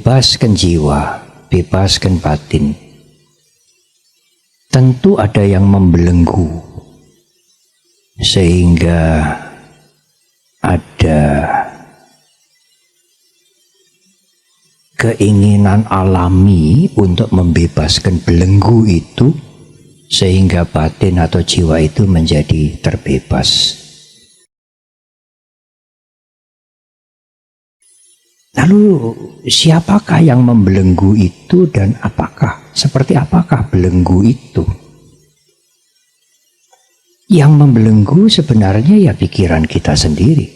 bebaskan jiwa, bebaskan batin. Tentu ada yang membelenggu, sehingga ada keinginan alami untuk membebaskan belenggu itu, sehingga batin atau jiwa itu menjadi terbebas. Lalu siapakah yang membelenggu itu dan seperti apakah belenggu itu? Yang membelenggu sebenarnya ya pikiran kita sendiri.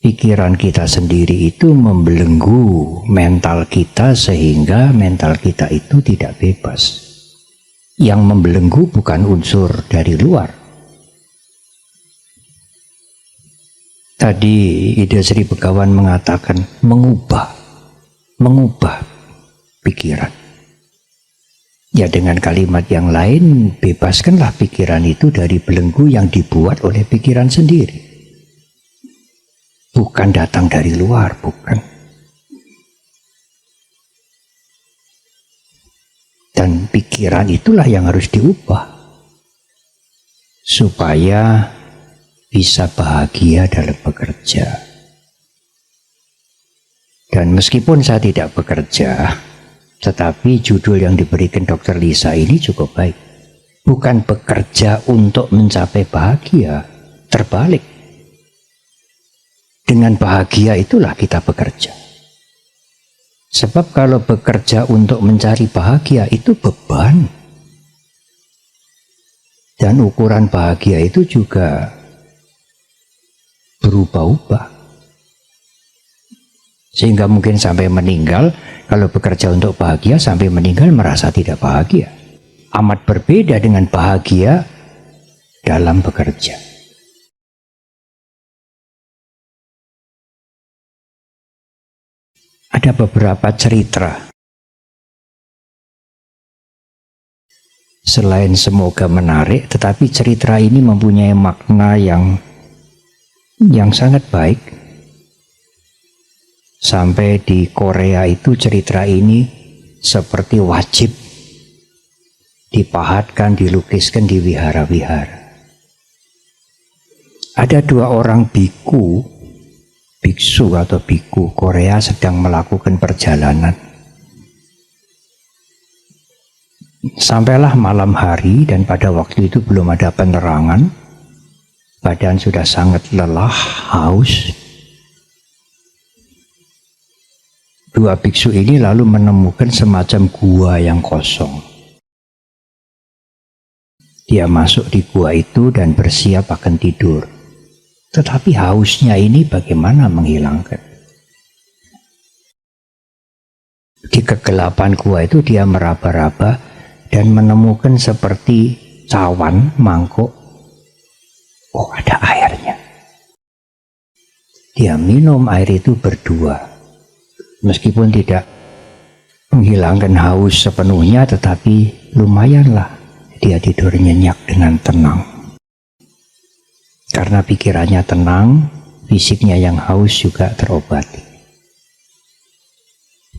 Pikiran kita sendiri itu membelenggu mental kita sehingga mental kita itu tidak bebas. Yang membelenggu bukan unsur dari luar. Tadi Ida Sri Begawan mengatakan mengubah pikiran. Ya dengan kalimat yang lain, bebaskanlah pikiran itu dari belenggu yang dibuat oleh pikiran sendiri. Bukan datang dari luar, bukan. Dan pikiran itulah yang harus diubah supaya bisa bahagia dalam bekerja. Dan meskipun saya tidak bekerja, tetapi judul yang diberikan Dr. Lisa ini cukup baik. Bukan bekerja untuk mencapai bahagia, terbalik. Dengan bahagia itulah kita bekerja. Sebab kalau bekerja untuk mencari bahagia itu beban. Dan ukuran bahagia itu juga berubah-ubah. Sehingga mungkin sampai meninggal, kalau bekerja untuk bahagia, sampai meninggal merasa tidak bahagia. Amat berbeda dengan bahagia dalam bekerja. Ada beberapa cerita. Selain semoga menarik, tetapi cerita ini mempunyai makna yang sangat baik. Sampai di Korea itu cerita ini seperti wajib dipahatkan, dilukiskan di wihara-wihara. Ada dua orang biksu atau biku Korea sedang melakukan perjalanan. Sampailah malam hari dan pada waktu itu belum ada penerangan. Badan sudah sangat lelah, haus. Dua biksu ini lalu menemukan semacam gua yang kosong. Dia masuk di gua itu dan bersiap akan tidur. Tetapi hausnya ini bagaimana menghilangkan? Di kegelapan gua itu dia meraba-raba dan menemukan seperti cawan, mangkuk. Oh, ada airnya. Dia minum air itu berdua. Meskipun tidak menghilangkan haus sepenuhnya, tetapi lumayanlah dia tidur nyenyak dengan tenang. Karena pikirannya tenang, fisiknya yang haus juga terobati.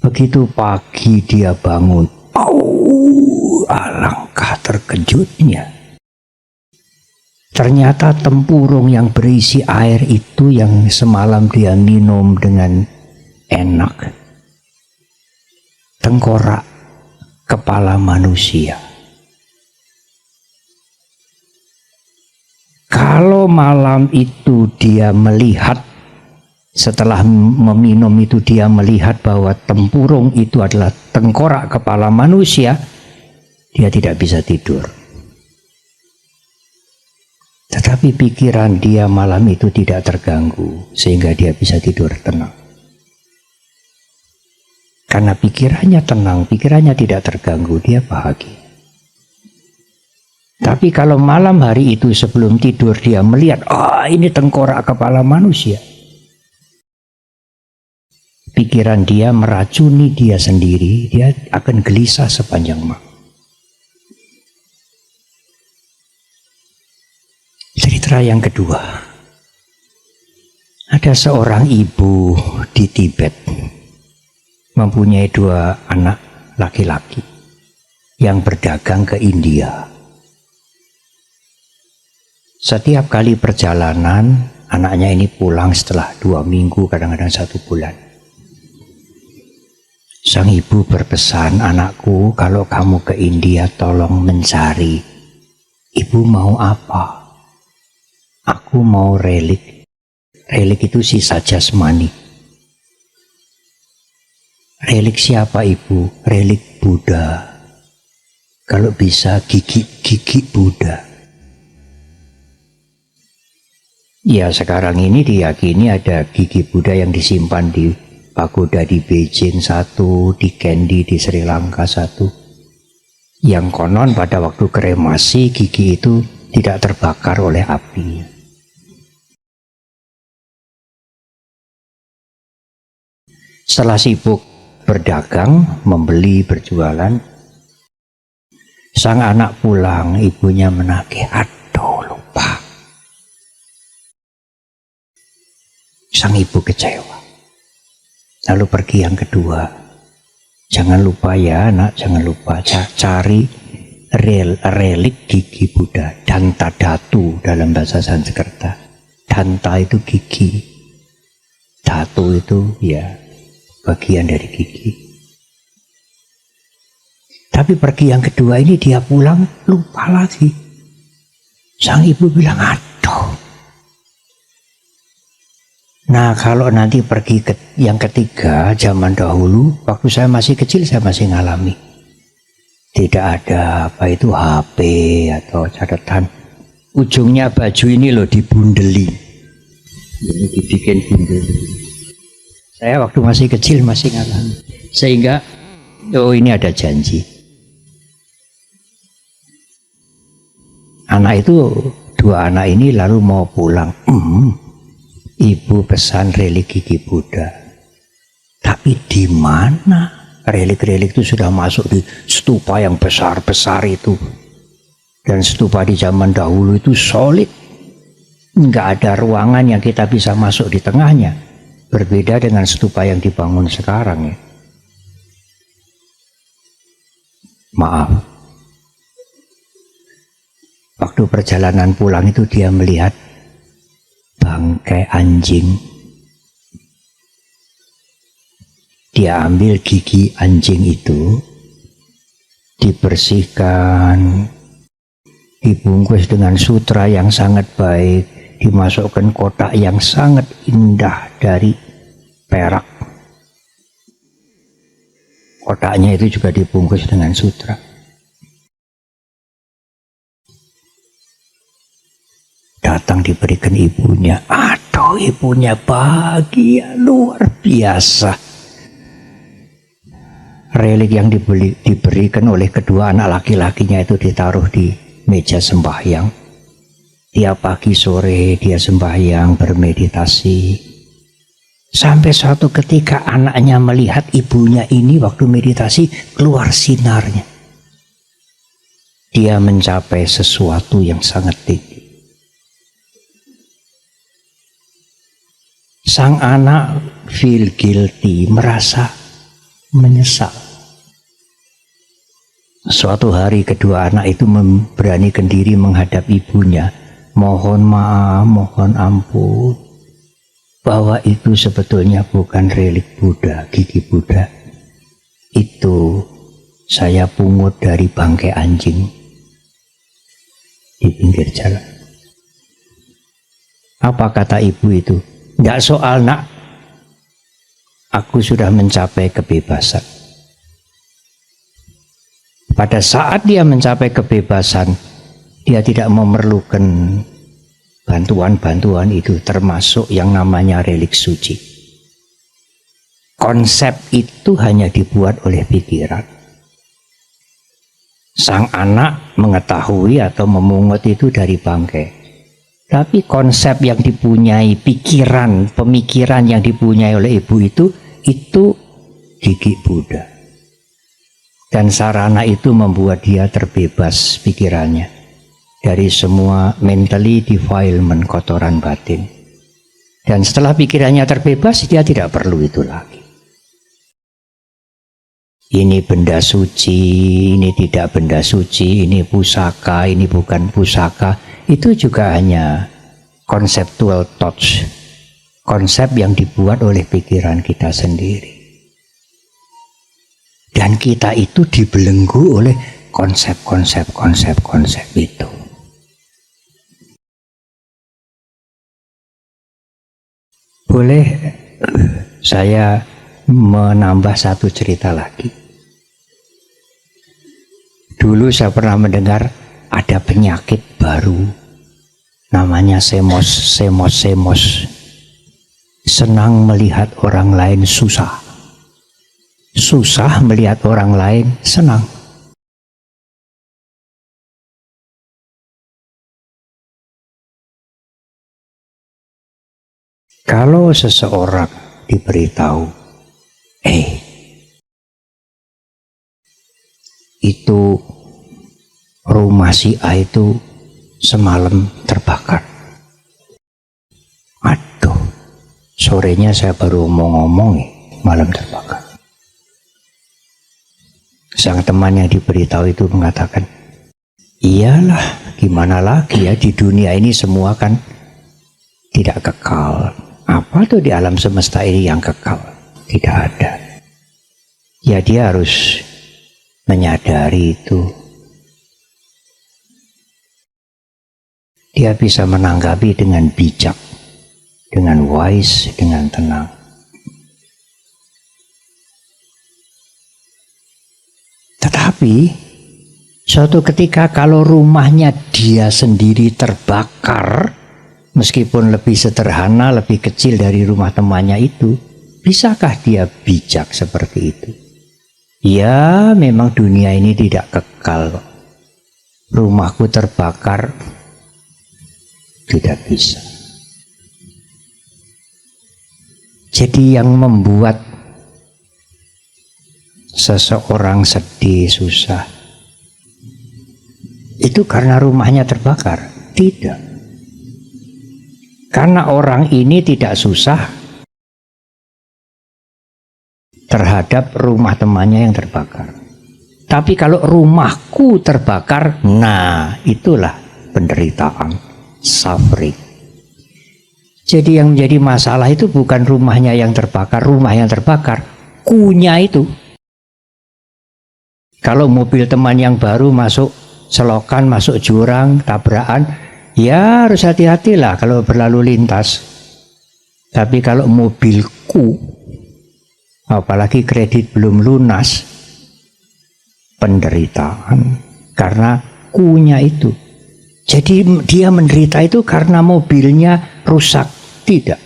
Begitu pagi dia bangun, alangkah terkejutnya. Ternyata tempurung yang berisi air itu yang semalam dia minum dengan enak, tengkorak kepala manusia. Kalau malam itu dia melihat, setelah meminum itu dia melihat bahwa tempurung itu adalah tengkorak kepala manusia, dia tidak bisa tidur. Tetapi pikiran dia malam itu tidak terganggu, sehingga dia bisa tidur tenang. Karena pikirannya tenang, pikirannya tidak terganggu, dia bahagia. Tapi kalau malam hari itu sebelum tidur dia melihat, ini tengkorak kepala manusia, pikiran dia meracuni dia sendiri, dia akan gelisah sepanjang malam. Cerita yang kedua, ada seorang ibu di Tibet mempunyai 2 anak laki-laki yang berdagang ke India. Setiap kali perjalanan, anaknya ini pulang setelah 2 minggu, kadang-kadang 1 bulan. Sang ibu berpesan, "Anakku, kalau kamu ke India tolong mencari. Ibu mau apa?" "Aku mau relik." Relik itu sisa jasmani. "Relik siapa, Ibu?" "Relik Buddha. Kalau bisa gigi Buddha." Ya, sekarang ini diyakini ada gigi Buddha yang disimpan di pagoda di Beijing 1, di Kandy di Sri Lanka 1. Yang konon pada waktu kremasi gigi itu tidak terbakar oleh api. Setelah sibuk berdagang, membeli, berjualan, sang anak pulang, ibunya menagih, "Aduh, lupa." Sang ibu kecewa. Lalu pergi yang kedua. "Jangan lupa ya nak, jangan lupa, cari relik gigi Buddha." Danta datu dalam bahasa Sanskerta. Danta itu gigi, datu itu ya bagian dari gigi. Tapi pergi yang kedua ini dia pulang lupa lagi. Sang ibu bilang, "Aduh." Nah, kalau nanti pergi ke yang ketiga, zaman dahulu waktu saya masih kecil saya masih ngalami. Tidak ada apa itu HP atau catatan. Ujungnya baju ini loh dibundeli. Ini dibikin bundel. Saya waktu masih kecil masih ngalami. Sehingga ini ada janji. Anak itu, 2 anak ini lalu mau pulang. Ibu pesan relik gigi Buddha. Tapi di mana? Relik-relik itu sudah masuk di stupa yang besar-besar itu. Dan stupa di zaman dahulu itu solid. Nggak ada ruangan yang kita bisa masuk di tengahnya. Berbeda dengan stupa yang dibangun sekarang ya. Maaf. Waktu perjalanan pulang itu dia melihat bangkai anjing. Dia ambil gigi anjing itu, dibersihkan, dibungkus dengan sutra yang sangat baik, dimasukkan kotak yang sangat indah dari perak. Kotaknya itu juga dibungkus dengan sutra. Datang diberikan ibunya. Aduh, ibunya bahagia luar biasa. Relik yang diberikan oleh kedua anak laki-lakinya itu ditaruh di meja sembahyang. Tiap pagi sore dia sembahyang, bermeditasi. Sampai suatu ketika anaknya melihat ibunya ini waktu meditasi keluar sinarnya. Dia mencapai sesuatu yang sangat tinggi. Sang anak feel guilty, merasa menyesal. Suatu hari kedua anak itu memberanikan diri menghadap ibunya. Mohon maaf, mohon ampun, bahwa itu sebetulnya bukan relik Buddha, gigi Buddha. Itu saya pungut dari bangkai anjing di pinggir jalan. Apa kata ibu itu? Tidak soal nak, aku sudah mencapai kebebasan. Pada saat dia mencapai kebebasan, dia tidak memerlukan bantuan-bantuan itu, termasuk yang namanya relik suci. Konsep itu hanya dibuat oleh pikiran. Sang anak mengetahui atau memungut itu dari bangkai. Tapi konsep yang dipunyai, pikiran, pemikiran yang dipunyai oleh ibu itu gigi Buddha. Dan sarana itu membuat dia terbebas pikirannya dari semua mentally defilement, kotoran batin. Dan setelah pikirannya terbebas, dia tidak perlu itu lagi. ini benda suci, ini tidak benda suci, ini pusaka, ini bukan pusaka, itu juga hanya conceptual thoughts, konsep yang dibuat oleh pikiran kita sendiri. Dan kita itu dibelenggu oleh konsep-konsep itu. Boleh saya menambah satu cerita lagi. Dulu saya pernah mendengar ada penyakit baru namanya semos. Senang melihat orang lain susah. Susah melihat orang lain senang. Kalau seseorang diberitahu, itu rumah si A itu semalam terbakar. Aduh, sorenya saya baru ngomong malam terbakar. Sang teman yang diberitahu itu mengatakan, iyalah, gimana lagi ya, di dunia ini semua kan tidak kekal. Apa tuh di alam semesta ini yang kekal? Tidak ada. Ya dia harus menyadari itu. Dia bisa menanggapi dengan bijak, dengan wise, dengan tenang. Tetapi suatu ketika kalau rumahnya dia sendiri terbakar, meskipun lebih sederhana, lebih kecil dari rumah temannya itu, bisakah dia bijak seperti itu? Ya, memang dunia ini tidak kekal. Rumahku terbakar, tidak bisa. Jadi yang membuat seseorang sedih, susah, itu karena rumahnya terbakar? Tidak. Karena orang ini tidak susah terhadap rumah temannya yang terbakar. Tapi kalau rumahku terbakar, nah itulah penderitaan, suffering. Jadi yang menjadi masalah itu bukan rumahnya yang terbakar, rumah yang terbakar, kunya itu. Kalau mobil teman yang baru masuk selokan, masuk jurang, tabrakan, ya harus hati-hatilah kalau berlalu lintas. Tapi kalau mobilku, apalagi kredit belum lunas, penderitaan karena kunya itu. Jadi dia menderita itu karena mobilnya rusak, tidak.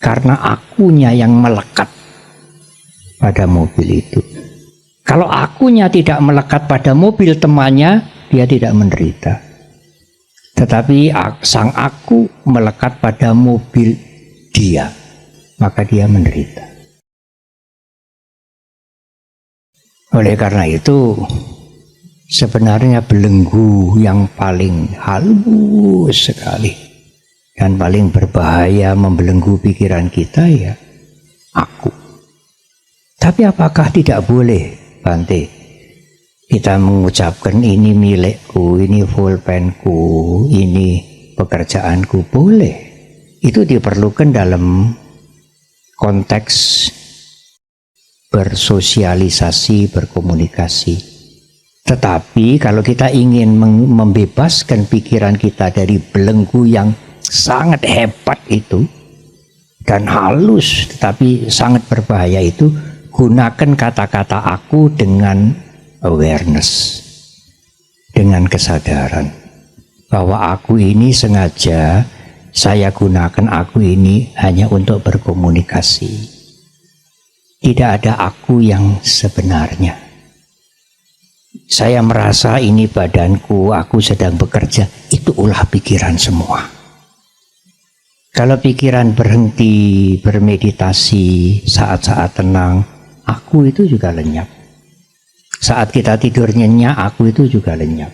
Karena akunya yang melekat pada mobil itu. Kalau akunya tidak melekat pada mobil temannya, dia tidak menderita. Tetapi sang aku melekat pada mobil dia, maka dia menderita. Oleh karena itu, sebenarnya belenggu yang paling halus sekali dan paling berbahaya membelenggu pikiran kita ya aku. Tapi apakah tidak boleh, Bante, kita mengucapkan ini milikku, ini pulpenku, ini pekerjaanku? Boleh. Itu diperlukan dalam konteks bersosialisasi, berkomunikasi. Tetapi kalau kita ingin membebaskan pikiran kita dari belenggu yang sangat hebat itu dan halus tetapi sangat berbahaya itu, gunakan kata-kata aku dengan awareness, dengan kesadaran bahwa aku ini sengaja saya gunakan aku ini hanya untuk berkomunikasi. Tidak ada aku yang sebenarnya. Saya merasa ini badanku, aku sedang bekerja, itu ulah pikiran semua. Kalau pikiran berhenti bermeditasi saat-saat tenang, aku itu juga lenyap. Saat kita tidur nyenyak, aku itu juga lenyap.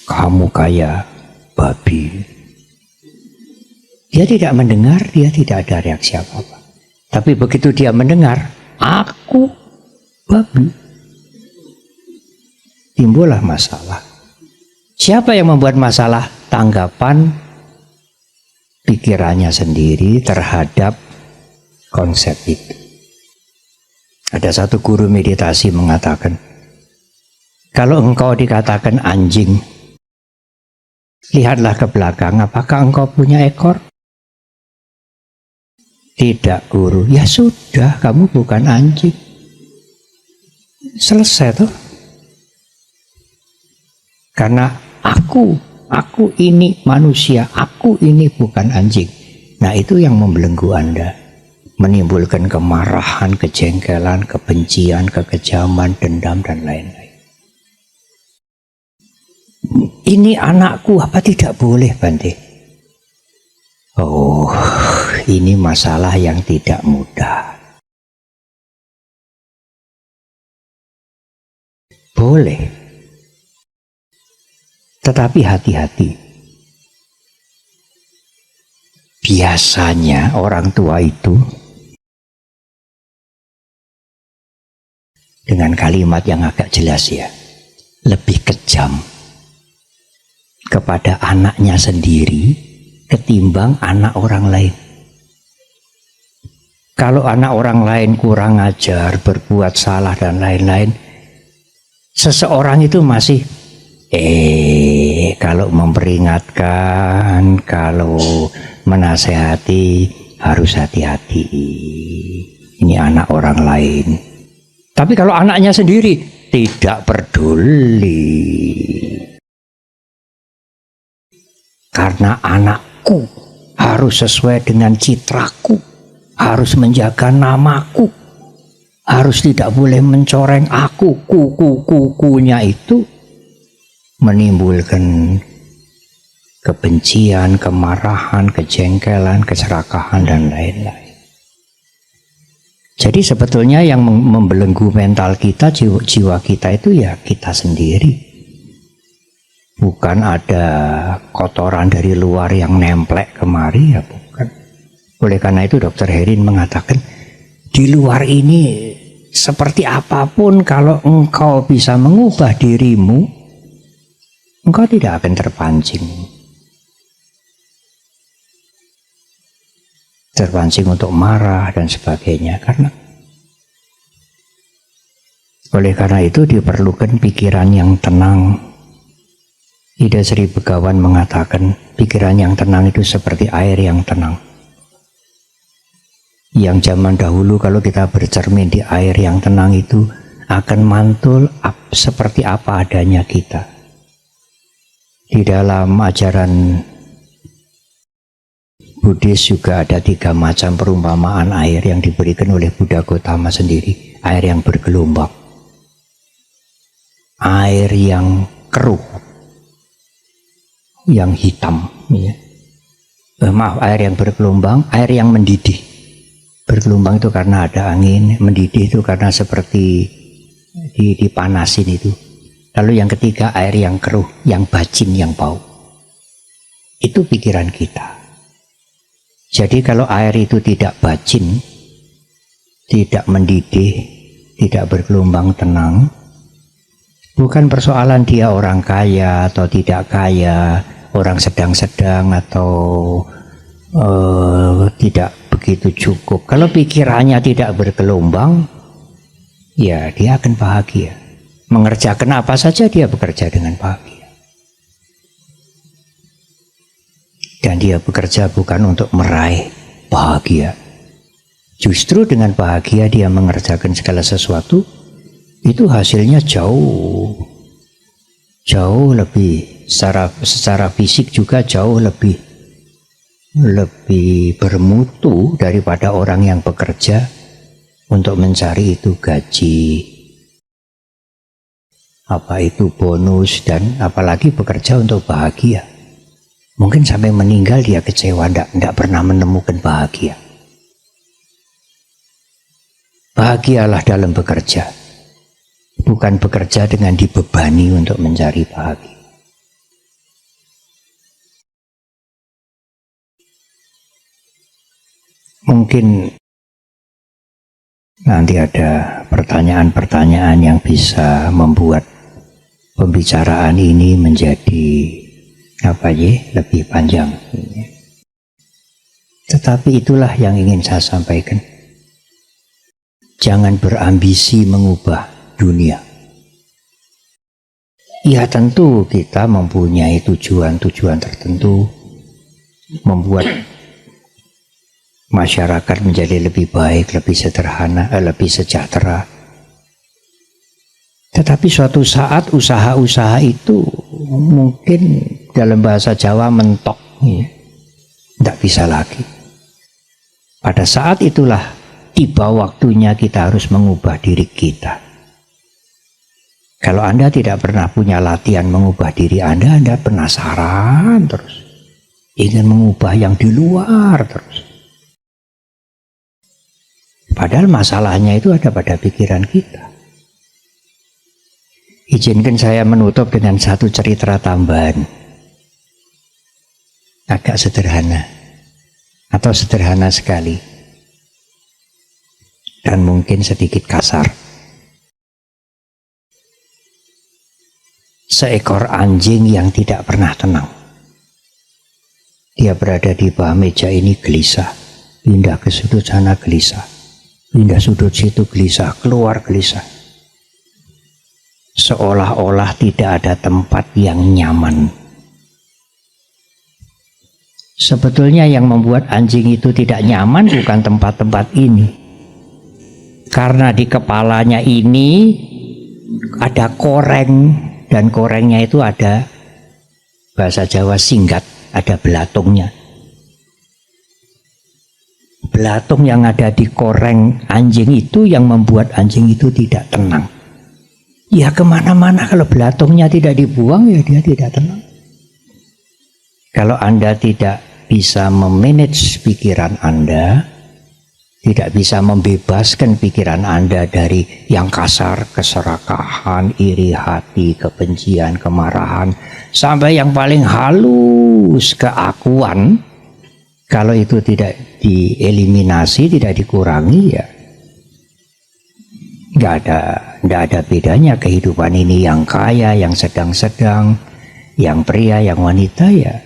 Kamu kayak babi. Dia tidak mendengar, dia tidak ada reaksi apa-apa. Tapi begitu dia mendengar, aku, babi. Timbullah masalah. Siapa yang membuat masalah? Tanggapan pikirannya sendiri terhadap konsep itu. Ada satu guru meditasi mengatakan, kalau engkau dikatakan anjing, lihatlah ke belakang, apakah engkau punya ekor? Tidak, guru. Ya sudah, kamu bukan anjing. Selesai tuh. Karena aku ini manusia, aku ini bukan anjing. Nah, itu yang membelenggu Anda, menimbulkan kemarahan, kejengkelan, kebencian, kekejaman, dendam, dan lain-lain. Ini anakku, apa tidak boleh, Bante? Oh, ini masalah yang tidak mudah. Boleh, tetapi hati-hati. Biasanya orang tua itu dengan kalimat yang agak jelas ya, lebih kejam kepada anaknya sendiri ketimbang anak orang lain. Kalau anak orang lain kurang ajar, berbuat salah dan lain-lain, seseorang itu masih kalau memperingatkan, kalau menasehati harus hati-hati. Ini anak orang lain. Tapi kalau anaknya sendiri tidak peduli. Karena anakku harus sesuai dengan citraku, harus menjaga namaku, harus tidak boleh mencoreng aku, kukunya itu menimbulkan kebencian, kemarahan, kejengkelan, keserakahan, dan lain-lain. Jadi sebetulnya yang membelenggu mental kita, jiwa kita itu ya kita sendiri. Bukan ada kotoran dari luar yang nemplek kemari, ya bukan. Oleh karena itu Dr. Herin mengatakan, di luar ini seperti apapun, kalau engkau bisa mengubah dirimu, engkau tidak akan terpancing. Terpancing untuk marah dan sebagainya. Oleh karena itu diperlukan pikiran yang tenang. Ida Sri Begawan mengatakan, pikiran yang tenang itu seperti air yang tenang. Yang zaman dahulu kalau kita bercermin di air yang tenang itu akan mantul seperti apa adanya kita. Di dalam ajaran Buddhis juga ada 3 macam perumpamaan air yang diberikan oleh Buddha Gautama sendiri. Air yang bergelombang, air yang keruh, yang hitam, ya. Air yang bergelombang, air yang mendidih. Bergelombang itu karena ada angin, mendidih itu karena seperti dipanasin itu. Lalu yang ketiga, air yang keruh, yang bacin, yang bau. Itu pikiran kita. Jadi kalau air itu tidak bacin, tidak mendidih, tidak bergelombang tenang, bukan persoalan dia orang kaya atau tidak kaya, orang sedang-sedang atau tidak begitu cukup. Kalau pikirannya tidak bergelombang, ya dia akan bahagia. Mengerjakan apa saja dia bekerja dengan bahagia. Dan dia bekerja bukan untuk meraih bahagia. Justru dengan bahagia dia mengerjakan segala sesuatu, itu hasilnya jauh lebih secara fisik juga jauh lebih bermutu daripada orang yang bekerja untuk mencari itu gaji, apa itu bonus, dan apalagi bekerja untuk bahagia. Mungkin sampai meninggal dia kecewa, tidak pernah menemukan bahagia. Bahagialah dalam bekerja, bukan bekerja dengan dibebani untuk mencari bahagia. Mungkin nanti ada pertanyaan-pertanyaan yang bisa membuat pembicaraan ini menjadi lebih panjang. Tetapi itulah yang ingin saya sampaikan. Jangan berambisi mengubah dunia. Ya tentu kita mempunyai tujuan-tujuan tertentu, membuat masyarakat menjadi lebih baik, lebih sederhana, lebih sejahtera. Tetapi suatu saat usaha-usaha itu mungkin dalam bahasa Jawa mentok, ya. Tidak bisa lagi. Pada saat itulah tiba waktunya kita harus mengubah diri kita. Kalau Anda tidak pernah punya latihan mengubah diri Anda penasaran terus. Ingin mengubah yang di luar terus. Padahal masalahnya itu ada pada pikiran kita. Izinkan saya menutup dengan satu cerita tambahan. Agak sederhana. Atau sederhana sekali. Dan mungkin sedikit kasar. Seekor anjing yang tidak pernah tenang. Dia berada di bawah meja ini gelisah. Pindah ke sudut sana gelisah. Pindah sudut situ gelisah. Keluar gelisah. Seolah-olah tidak ada tempat yang nyaman. Sebetulnya yang membuat anjing itu tidak nyaman bukan tempat-tempat ini. Karena di kepalanya ini ada koreng, dan korengnya itu ada bahasa Jawa singgat, ada belatungnya. Belatung yang ada di koreng anjing itu yang membuat anjing itu tidak tenang. Ya kemana-mana kalau belatungnya tidak dibuang ya dia tidak tenang. Kalau Anda tidak bisa memanage pikiran Anda, tidak bisa membebaskan pikiran Anda dari yang kasar, keserakahan, iri hati, kebencian, kemarahan, sampai yang paling halus, keakuan, kalau itu tidak dieliminasi, tidak dikurangi, ya nggak ada bedanya kehidupan ini yang kaya, yang sedang-sedang, yang pria, yang wanita, ya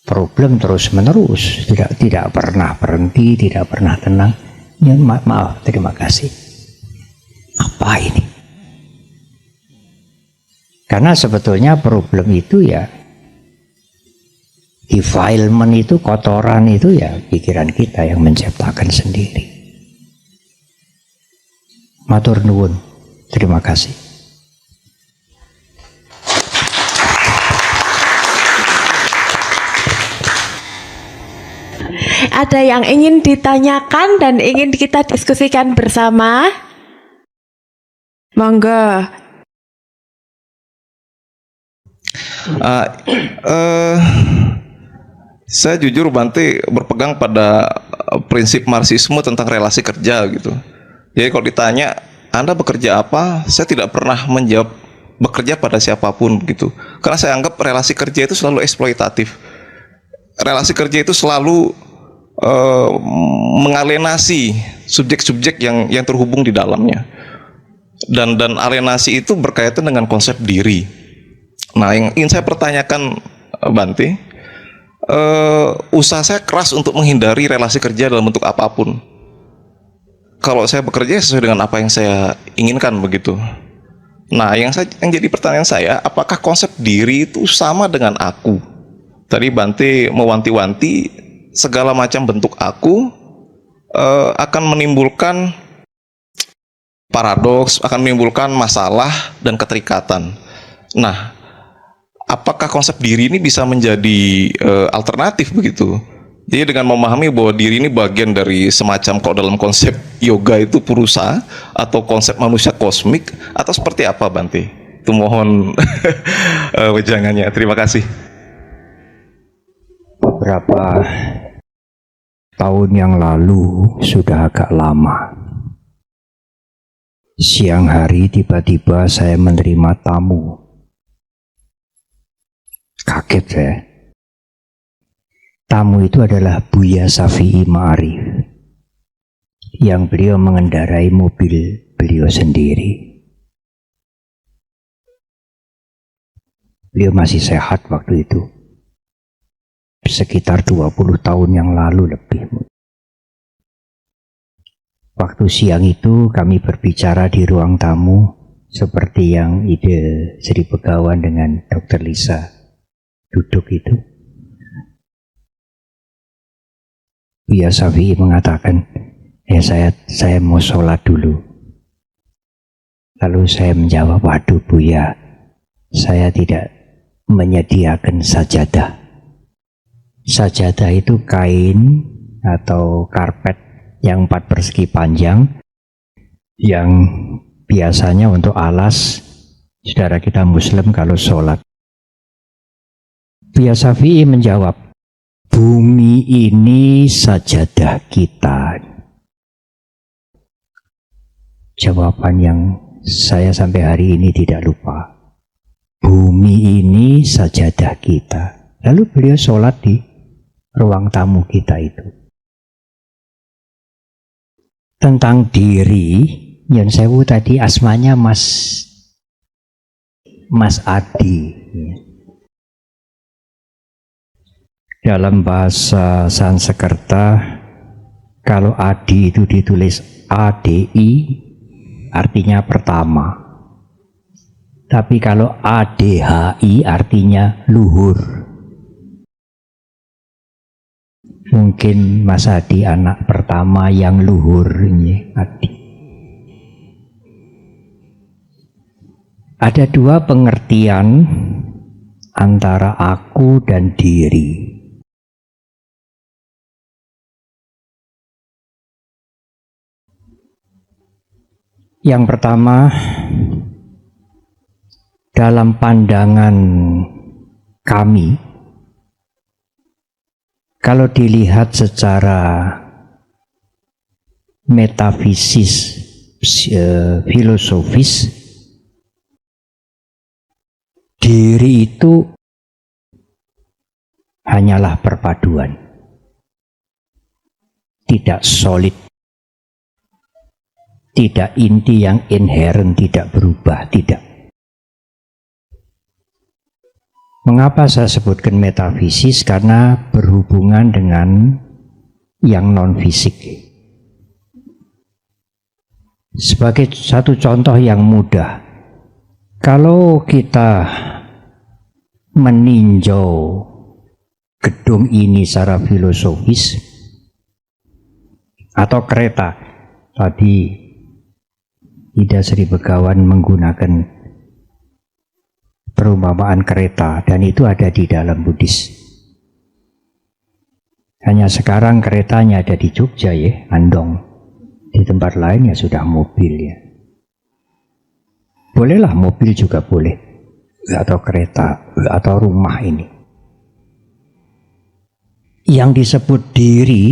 problem terus menerus, tidak pernah berhenti, tidak pernah tenang. Ya, maaf, terima kasih. Apa ini? Karena sebetulnya problem itu ya defilement itu, kotoran itu ya pikiran kita yang menciptakan sendiri. Matur nuwun, terima kasih. Ada yang ingin ditanyakan dan ingin kita diskusikan bersama? Monggo. Saya jujur Bante berpegang pada prinsip Marxisme tentang relasi kerja gitu. Jadi kalau ditanya Anda bekerja apa, saya tidak pernah menjawab bekerja pada siapapun gitu. Karena saya anggap relasi kerja itu selalu eksploitatif. Relasi kerja itu selalu mengalienasi subjek-subjek yang terhubung di dalamnya. Dan alienasi itu berkaitan dengan konsep diri. Nah, yang ingin saya pertanyakan Bante, usaha saya keras untuk menghindari relasi kerja dalam bentuk apapun. Kalau saya bekerja sesuai dengan apa yang saya inginkan begitu. Nah, yang jadi pertanyaan saya, apakah konsep diri itu sama dengan aku? Tadi Bante mewanti-wanti segala macam bentuk aku akan menimbulkan paradoks, akan menimbulkan masalah dan keterikatan. Nah, apakah konsep diri ini bisa menjadi alternatif begitu? Jadi dengan memahami bahwa diri ini bagian dari semacam, kalau dalam konsep yoga itu purusa, atau konsep manusia kosmik, atau seperti apa Bante? Itu mohon wejangannya. Terima kasih. Beberapa tahun yang lalu, sudah agak lama, siang hari tiba-tiba saya menerima tamu. Kaget saya. Tamu itu adalah Buya Syafi'i Ma'arif yang beliau mengendarai mobil beliau sendiri. Beliau masih sehat waktu itu, sekitar 20 tahun yang lalu lebih. Waktu siang itu kami berbicara di ruang tamu seperti yang ide Sri Begawan dengan Dr. Lisa duduk itu. Buya Syafi'i mengatakan, saya mau sholat dulu. Lalu saya menjawab, waduh Buya, saya tidak menyediakan sajadah. Sajadah itu kain atau karpet yang 4 persegi panjang yang biasanya untuk alas saudara kita Muslim kalau sholat. Buya Syafi'i menjawab, bumi ini sajadah kita. Jawaban yang saya sampai hari ini tidak lupa. Bumi ini sajadah kita. Lalu beliau sholat di ruang tamu kita itu. Tentang diri, Nyun Sewu tadi asmanya Mas Adi. Dalam bahasa Sanskerta, kalau Adi itu ditulis ADI, artinya pertama. Tapi kalau ADHI artinya luhur. Mungkin Mas Adi anak pertama yang luhur ini, Adi. Ada 2 pengertian antara aku dan diri. Yang pertama, dalam pandangan kami, kalau dilihat secara metafisis, filosofis, diri itu hanyalah perpaduan, tidak solid, tidak inti yang inherent, tidak berubah, tidak. Mengapa saya sebutkan metafisis? Karena berhubungan dengan yang non-fisik. Sebagai satu contoh yang mudah, kalau kita meninjau gedung ini secara filosofis, atau kereta, tadi Ida Sri Begawan menggunakan perumpamaan kereta, dan itu ada di dalam Buddhis. Hanya sekarang keretanya ada di Jogja ya, Andong. Di tempat lain ya sudah mobil ya. Bolehlah mobil juga boleh, atau kereta, atau rumah ini. Yang disebut diri,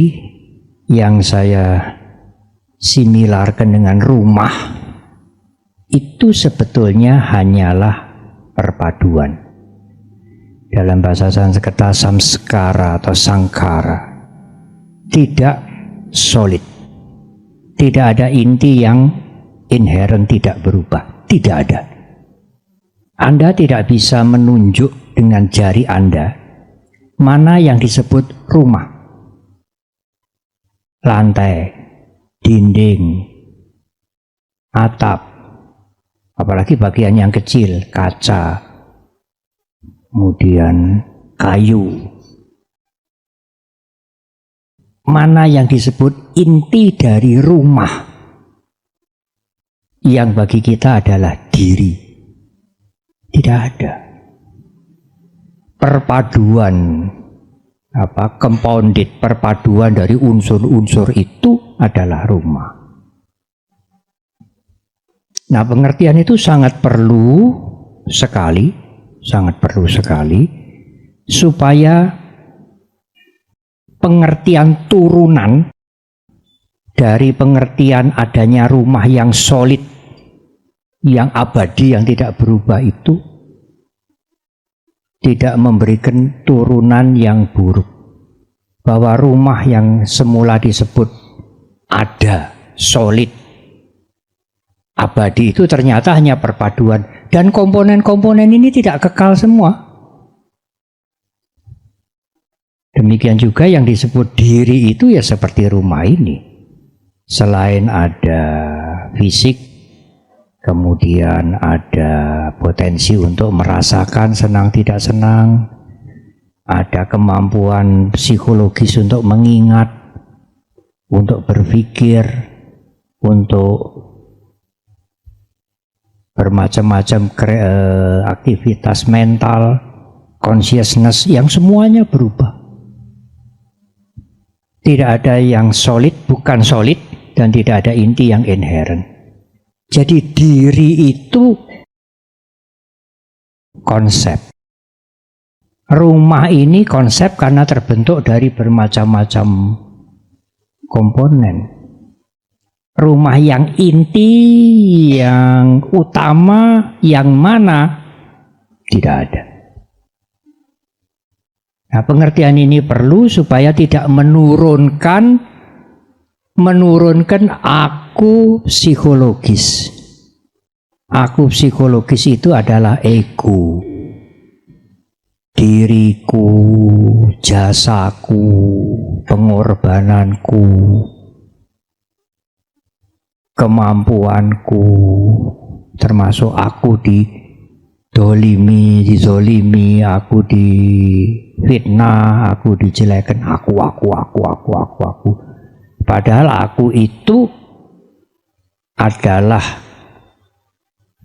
yang saya similarkan dengan rumah, itu sebetulnya hanyalah perpaduan. Dalam bahasa Sanskerta samskara atau sangkara, tidak solid, tidak ada inti yang inherent, tidak berubah, tidak ada. Anda tidak bisa menunjuk dengan jari Anda mana yang disebut rumah, lantai, dinding, atap, apalagi bagian yang kecil, kaca, kemudian kayu. Mana yang disebut inti dari rumah, yang bagi kita adalah diri? Tidak ada. Perpaduan, compounded, perpaduan dari unsur-unsur itu adalah rumah. Nah, pengertian itu sangat perlu sekali, supaya pengertian turunan dari pengertian adanya rumah yang solid, yang abadi, yang tidak berubah itu tidak memberikan turunan yang buruk. Bahwa rumah yang semula disebut ada solid, abadi itu ternyata hanya perpaduan, dan komponen-komponen ini tidak kekal semua. Demikian juga yang disebut diri itu ya seperti rumah ini. Selain ada fisik, kemudian ada potensi untuk merasakan senang tidak senang, ada kemampuan psikologis untuk mengingat, untuk berpikir, untuk bermacam-macam aktivitas mental, consciousness yang semuanya berubah. Tidak ada yang solid, bukan solid, dan tidak ada inti yang inherent. Jadi diri itu konsep. Rumah ini konsep karena terbentuk dari bermacam-macam komponen. Rumah yang inti, yang utama, yang mana tidak ada. Nah, pengertian ini perlu supaya tidak menurunkan aku psikologis. Aku psikologis itu adalah ego, diriku, jasaku, pengorbananku, kemampuanku, termasuk aku dizolimi, aku difitnah, aku dijelekan, aku. Padahal aku itu adalah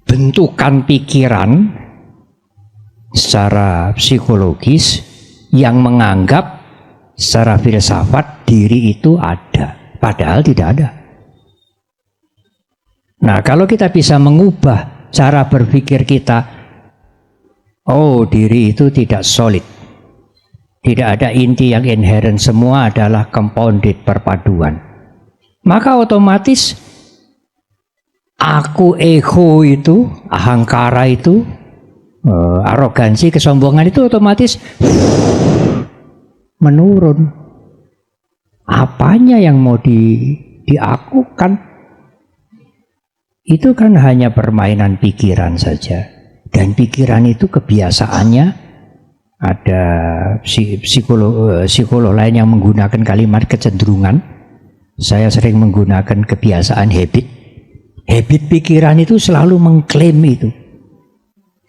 bentukan pikiran secara psikologis yang menganggap secara filsafat diri itu ada, padahal tidak ada. Nah, kalau kita bisa mengubah cara berpikir kita, oh, diri itu tidak solid, tidak ada inti yang inherent, semua adalah compounded, perpaduan, maka otomatis aku, ego itu, ahangkara itu, arogansi, kesombongan itu otomatis menurun. Apanya yang mau diakukan? Itu kan hanya permainan pikiran saja. Dan pikiran itu kebiasaannya, ada psikolog lain yang menggunakan kalimat kecenderungan. Saya sering menggunakan kebiasaan habit. Habit pikiran itu selalu mengklaim itu.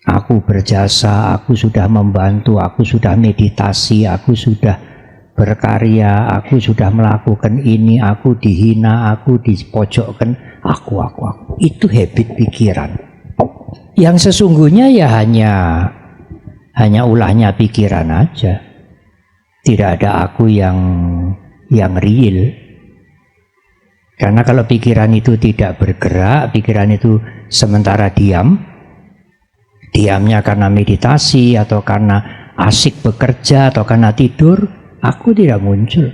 Aku berjasa, aku sudah membantu, aku sudah meditasi, aku sudah berkarya, aku sudah melakukan ini, aku dihina, aku dipojokkan, aku. Itu habit pikiran. Yang sesungguhnya ya hanya ulahnya pikiran aja. Tidak ada aku yang real. Karena kalau pikiran itu tidak bergerak, pikiran itu sementara diamnya karena meditasi atau karena asik bekerja atau karena tidur, aku tidak muncul.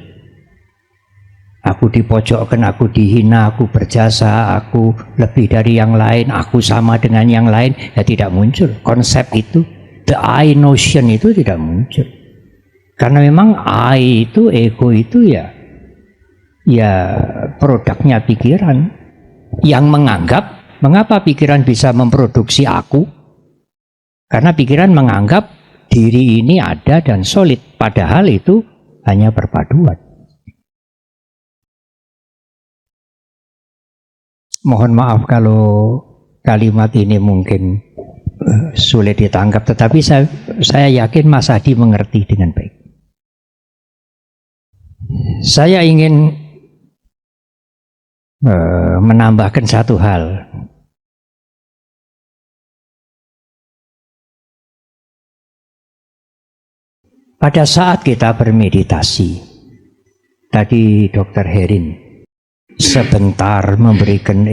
Aku dipojokkan, aku dihina, aku berjasa, aku lebih dari yang lain, aku sama dengan yang lain, ya tidak muncul. Konsep itu, the I notion itu tidak muncul. Karena memang I itu, ego itu ya produknya pikiran yang menganggap, mengapa pikiran bisa memproduksi aku? Karena pikiran menganggap diri ini ada dan solid, padahal itu hanya perpaduan. Mohon maaf kalau kalimat ini mungkin sulit ditangkap, tetapi saya yakin Mas Hadi mengerti dengan baik. Saya ingin menambahkan satu hal. Pada saat kita bermeditasi, tadi Dr. Herin sebentar memberikan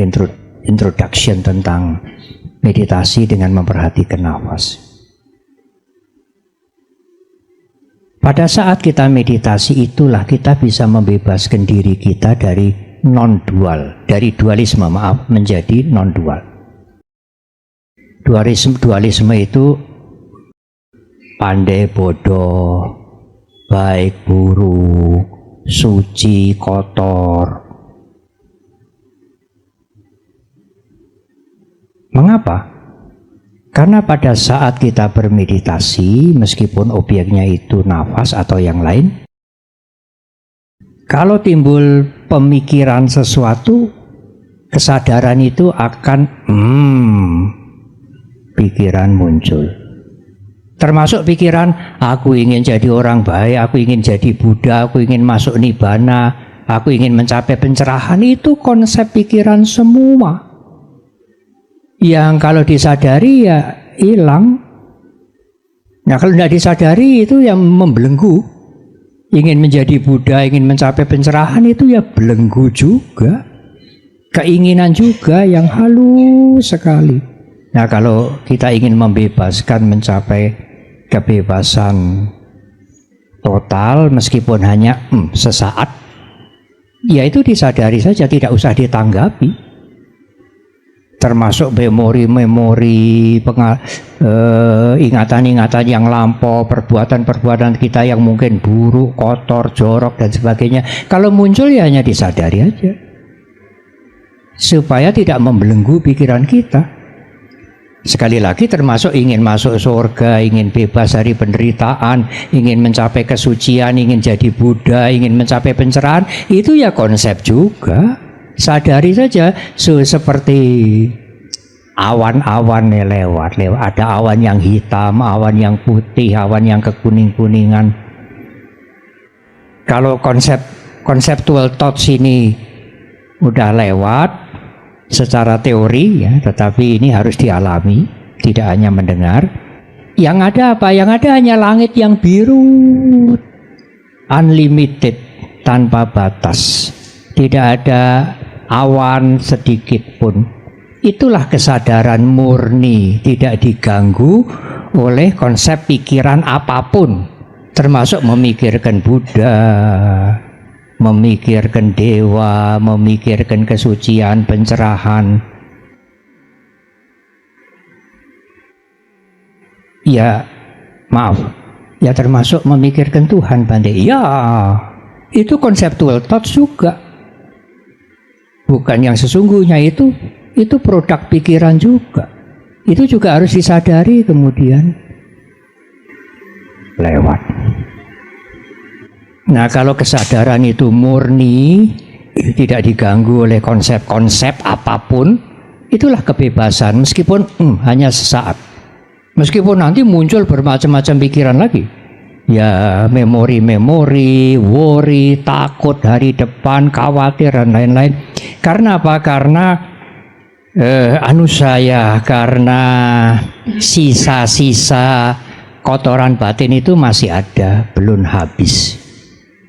introduction tentang meditasi dengan memperhatikan nafas. Pada saat kita meditasi itulah kita bisa membebaskan diri kita dari non-dual, dari dualisme, menjadi non-dual. Dualisme itu pandai bodoh, baik buruk, suci kotor. Mengapa? Karena pada saat kita bermeditasi, meskipun objeknya itu nafas atau yang lain, kalau timbul pemikiran sesuatu, kesadaran itu akan pikiran muncul. Termasuk pikiran, aku ingin jadi orang baik, aku ingin jadi Buddha, aku ingin masuk nibbana, aku ingin mencapai pencerahan. Itu konsep pikiran semua. Yang kalau disadari ya hilang. Nah kalau tidak disadari itu yang membelenggu. Ingin menjadi Buddha, ingin mencapai pencerahan itu ya belenggu juga. Keinginan juga yang halus sekali. Nah kalau kita ingin membebaskan, mencapai kebebasan total meskipun hanya sesaat, ya itu disadari saja, tidak usah ditanggapi. Termasuk memori-memori, ingatan-ingatan yang lampau, perbuatan-perbuatan kita yang mungkin buruk, kotor, jorok, dan sebagainya. Kalau muncul ya hanya disadari aja. Supaya tidak membelenggu pikiran kita. Sekali lagi termasuk ingin masuk surga, ingin bebas dari penderitaan, ingin mencapai kesucian, ingin jadi Buddha, ingin mencapai pencerahan, itu ya konsep juga. Sadari saja, seperti awan-awan lewat. Ada awan yang hitam, awan yang putih, awan yang kekuning-kuningan. Kalau conceptual thoughts ini udah lewat secara teori ya, tetapi ini harus dialami, tidak hanya mendengar. Yang ada apa? Yang ada hanya langit yang biru, unlimited, tanpa batas. Tidak ada awan sedikit pun. Itulah kesadaran murni, tidak diganggu oleh konsep pikiran apapun, termasuk memikirkan Buddha, memikirkan dewa, memikirkan kesucian, pencerahan. Ya, maaf, ya termasuk memikirkan Tuhan, Bante. Ya, itu conceptual thoughts juga. Bukan yang sesungguhnya, itu produk pikiran juga. Itu juga harus disadari kemudian lewat. Nah kalau kesadaran itu murni, tidak diganggu oleh konsep-konsep apapun, itulah kebebasan meskipun hanya sesaat. Meskipun nanti muncul bermacam-macam pikiran lagi. Ya memori-memori, worry, takut hari depan, khawatir dan lain-lain. Karena apa? Karena karena sisa-sisa kotoran batin itu masih ada, belum habis.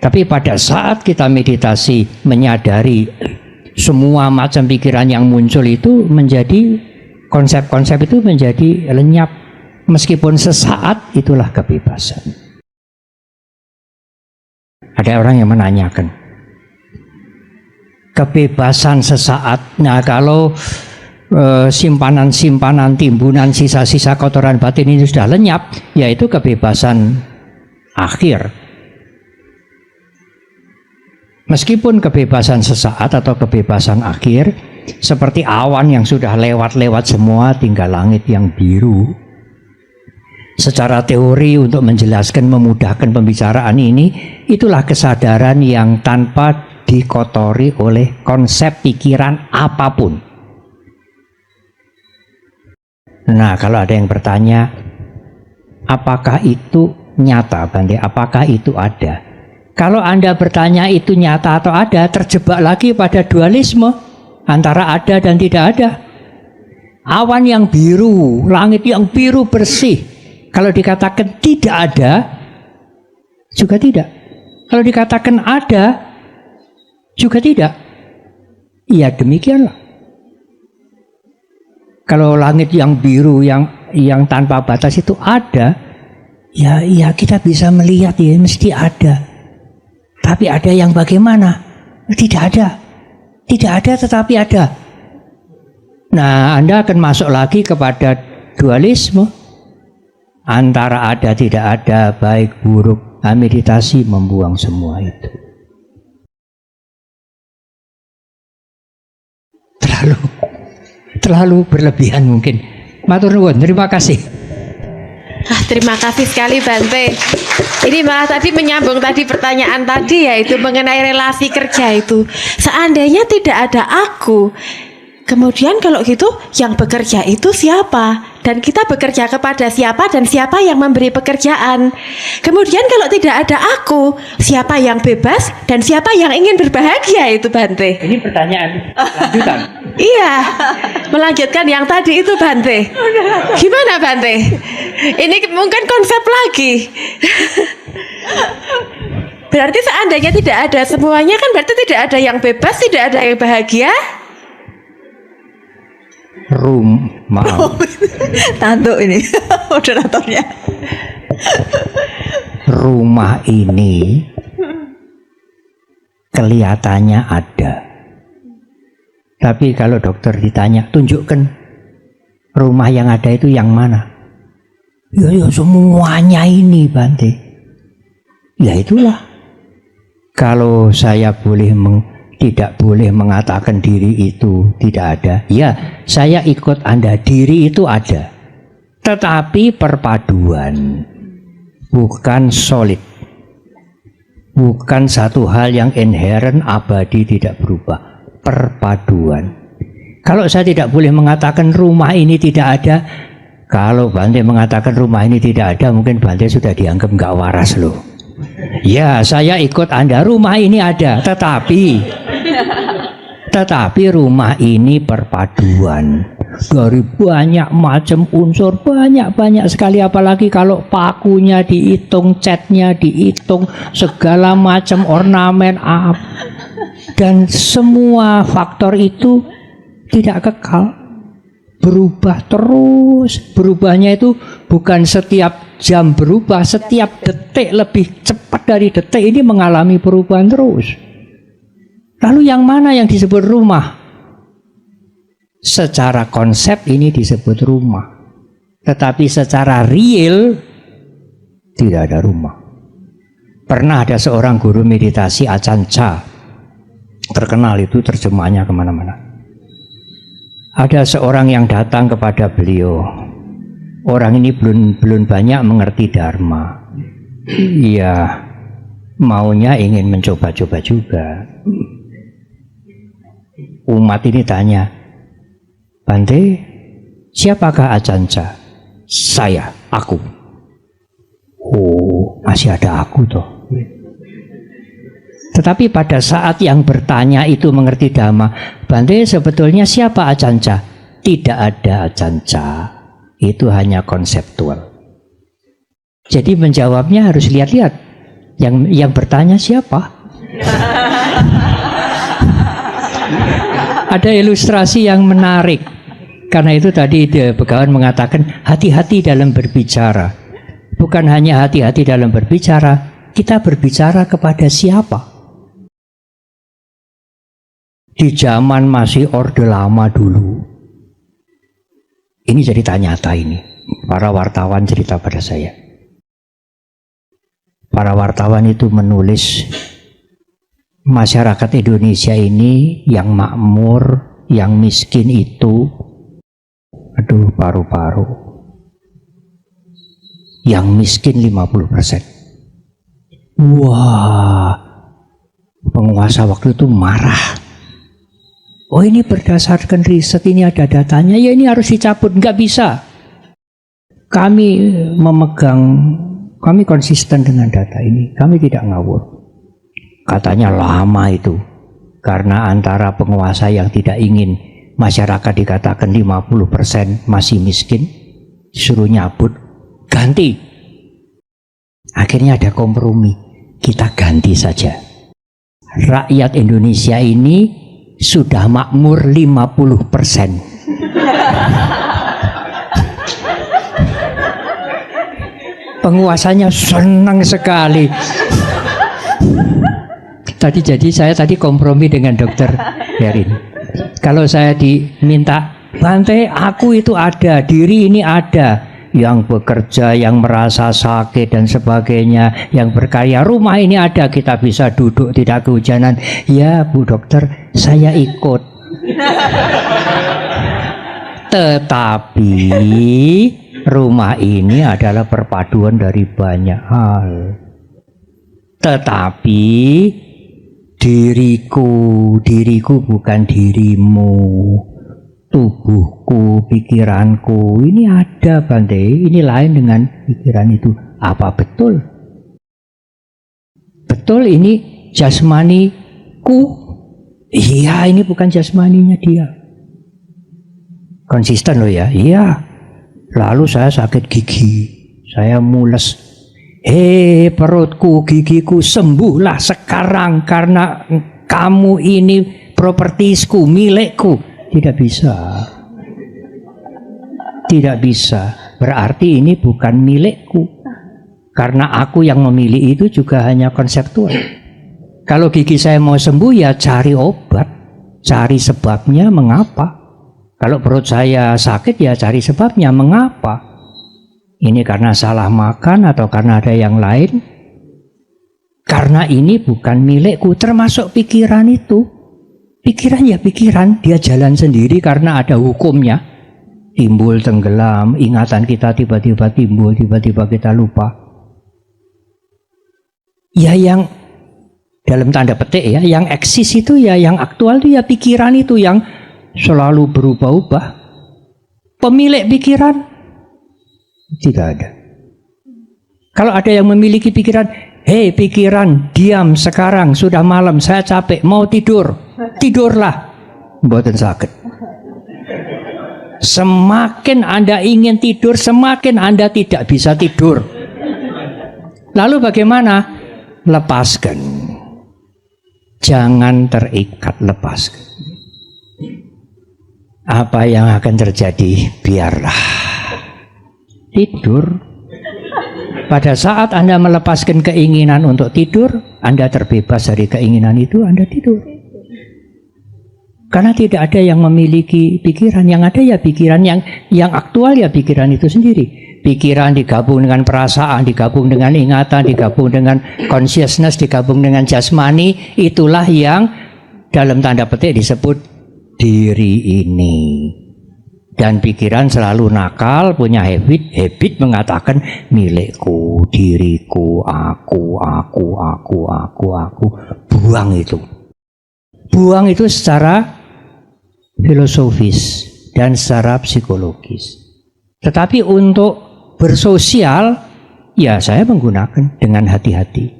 Tapi pada saat kita meditasi menyadari semua macam pikiran yang muncul itu menjadi konsep-konsep itu menjadi lenyap. Meskipun sesaat, itulah kebebasan. Ada orang yang menanyakan, kebebasan sesaat. Nah kalau simpanan-simpanan, timbunan, sisa-sisa kotoran batin ini sudah lenyap, yaitu kebebasan akhir. Meskipun kebebasan sesaat atau kebebasan akhir, seperti awan yang sudah lewat-lewat semua, tinggal langit yang biru. Secara teori untuk menjelaskan, memudahkan pembicaraan ini, itulah kesadaran yang tanpa dikotori oleh konsep pikiran apapun. Nah, kalau ada yang bertanya, apakah itu nyata, Bante? Apakah itu ada? Kalau Anda bertanya itu nyata atau ada, terjebak lagi pada dualisme antara ada dan tidak ada. Awan yang biru, langit yang biru bersih, kalau dikatakan tidak ada, juga tidak. Kalau dikatakan ada, juga tidak. Ya demikianlah. Kalau langit yang biru, yang tanpa batas itu ada, ya kita bisa melihat ya mesti ada. Tapi ada yang bagaimana? Tidak ada. Tidak ada tetapi ada. Nah, Anda akan masuk lagi kepada dualisme. Antara ada tidak ada, baik buruk. Nah, meditasi membuang semua itu. terlalu berlebihan mungkin. Matur nuwun, terima kasih. Terima kasih sekali Bante. Ini malah tadi menyambung tadi pertanyaan tadi, yaitu mengenai relasi kerja itu. Seandainya tidak ada aku, kemudian kalau gitu yang bekerja itu siapa? Dan kita bekerja kepada siapa dan siapa yang memberi pekerjaan? Kemudian kalau tidak ada aku, siapa yang bebas dan siapa yang ingin berbahagia itu Bante? Ini pertanyaan lanjutan. Iya, melanjutkan yang tadi itu Bante. Gimana Bante? Ini mungkin konsep lagi. Berarti seandainya tidak ada semuanya kan berarti tidak ada yang bebas, tidak ada yang bahagia. Maaf. Tantu ini moderatornya. Rumah ini kelihatannya ada. Tapi kalau dokter ditanya, tunjukkan rumah yang ada itu yang mana? Ya semuanya ini Bante. Ya itulah. Kalau saya tidak boleh mengatakan diri itu tidak ada. Ya, saya ikut Anda, diri itu ada. Tetapi perpaduan, bukan solid. Bukan satu hal yang inherent, abadi, tidak berubah. Perpaduan. Kalau saya tidak boleh mengatakan rumah ini tidak ada, kalau Bante mengatakan rumah ini tidak ada, mungkin Bante sudah dianggap nggak waras loh. Ya, saya ikut Anda, rumah ini ada, tetapi rumah ini perpaduan dari banyak macam unsur, banyak sekali, apalagi kalau pakunya dihitung, catnya dihitung, segala macam ornamen dan semua faktor itu tidak kekal, berubah terus. Berubahnya itu bukan setiap jam berubah, setiap detik, lebih cepat dari detik ini mengalami perubahan terus. Lalu yang mana yang disebut rumah? Secara konsep ini disebut rumah, tetapi secara real tidak ada rumah. Pernah ada seorang guru meditasi Ajahn Chah, terkenal itu, terjemahnya kemana-mana. Ada seorang yang datang kepada beliau. Orang ini belum banyak mengerti Dharma. Iya, maunya ingin mencoba-coba juga. Umat ini tanya, Bante, siapakah Ajahn Chah? Saya, aku. Oh, masih ada aku toh. Tetapi pada saat yang bertanya itu mengerti Dhamma, Bante, sebetulnya siapa Ajahn Chah? Tidak ada Ajahn Chah. Itu hanya konseptual. Jadi menjawabnya harus lihat-lihat. Yang bertanya siapa? Ada ilustrasi yang menarik. Karena itu tadi Begawan mengatakan hati-hati dalam berbicara. Bukan hanya hati-hati dalam berbicara, kita berbicara kepada siapa? Di zaman masih Orde Lama dulu, ini cerita nyata ini. Para wartawan cerita pada saya. Para wartawan itu menulis, masyarakat Indonesia ini yang makmur, yang miskin itu, aduh paru-paru, yang miskin 50%. Wah, penguasa waktu itu marah. Oh, ini berdasarkan riset, ini ada datanya, ya ini harus dicabut, nggak bisa. Kami konsisten dengan data ini, kami tidak ngawur. Katanya lama itu, karena antara penguasa yang tidak ingin masyarakat dikatakan 50% masih miskin, disuruh nyabut, ganti. Akhirnya ada kompromi, kita ganti saja. Rakyat Indonesia ini sudah makmur 50%. Penguasanya senang sekali. Jadi saya tadi kompromi dengan Dokter Herin. Kalau saya diminta, Bante, aku itu ada, diri ini ada, yang bekerja, yang merasa sakit dan sebagainya, yang berkarya, rumah ini ada, kita bisa duduk tidak kehujanan. Ya Bu Dokter, saya ikut. Tetapi rumah ini adalah perpaduan dari banyak hal. Tetapi diriku bukan dirimu. Tubuhku, pikiranku, ini ada Bante, ini lain dengan pikiran itu. Apa betul? Betul ini jasmaniku? Iya, ini bukan jasmaninya dia. Konsisten loh ya, iya. Lalu saya sakit gigi, saya mules. Perutku, gigiku, sembuhlah sekarang karena kamu ini propertisku, milikku. Tidak bisa. Tidak bisa. Berarti ini bukan milikku. Karena aku yang memilih itu juga hanya konseptual. Kalau gigi saya mau sembuh ya cari obat. Cari sebabnya mengapa. Kalau perut saya sakit ya cari sebabnya mengapa. Ini karena salah makan atau karena ada yang lain. Karena ini bukan milikku. Termasuk pikiran itu. Pikiran ya pikiran, dia jalan sendiri karena ada hukumnya. Timbul, tenggelam, ingatan kita tiba-tiba timbul, tiba-tiba kita lupa. Ya yang dalam tanda petik ya, yang eksis itu ya, yang aktual itu ya pikiran itu yang selalu berubah-ubah. Pemilik pikiran tidak ada. Kalau ada yang memiliki pikiran, hei pikiran, diam sekarang, sudah malam, saya capek, mau tidur. Tidurlah, mboten sakit. Semakin Anda ingin tidur, semakin Anda tidak bisa tidur. Lalu bagaimana? Lepaskan. Jangan terikat, lepaskan. Apa yang akan terjadi? Biarlah. Tidur. Pada saat Anda melepaskan keinginan untuk tidur, Anda terbebas dari keinginan itu, Anda tidur. Karena tidak ada yang memiliki pikiran, yang ada ya pikiran yang aktual ya pikiran itu sendiri. Pikiran digabung dengan perasaan, digabung dengan ingatan, digabung dengan consciousness, digabung dengan jasmani, itulah yang dalam tanda petik disebut diri ini. Dan pikiran selalu nakal, punya habit mengatakan milikku, diriku, aku. Buang itu. Buang itu secara filosofis dan secara psikologis. Tetapi untuk bersosial, ya saya menggunakan dengan hati-hati.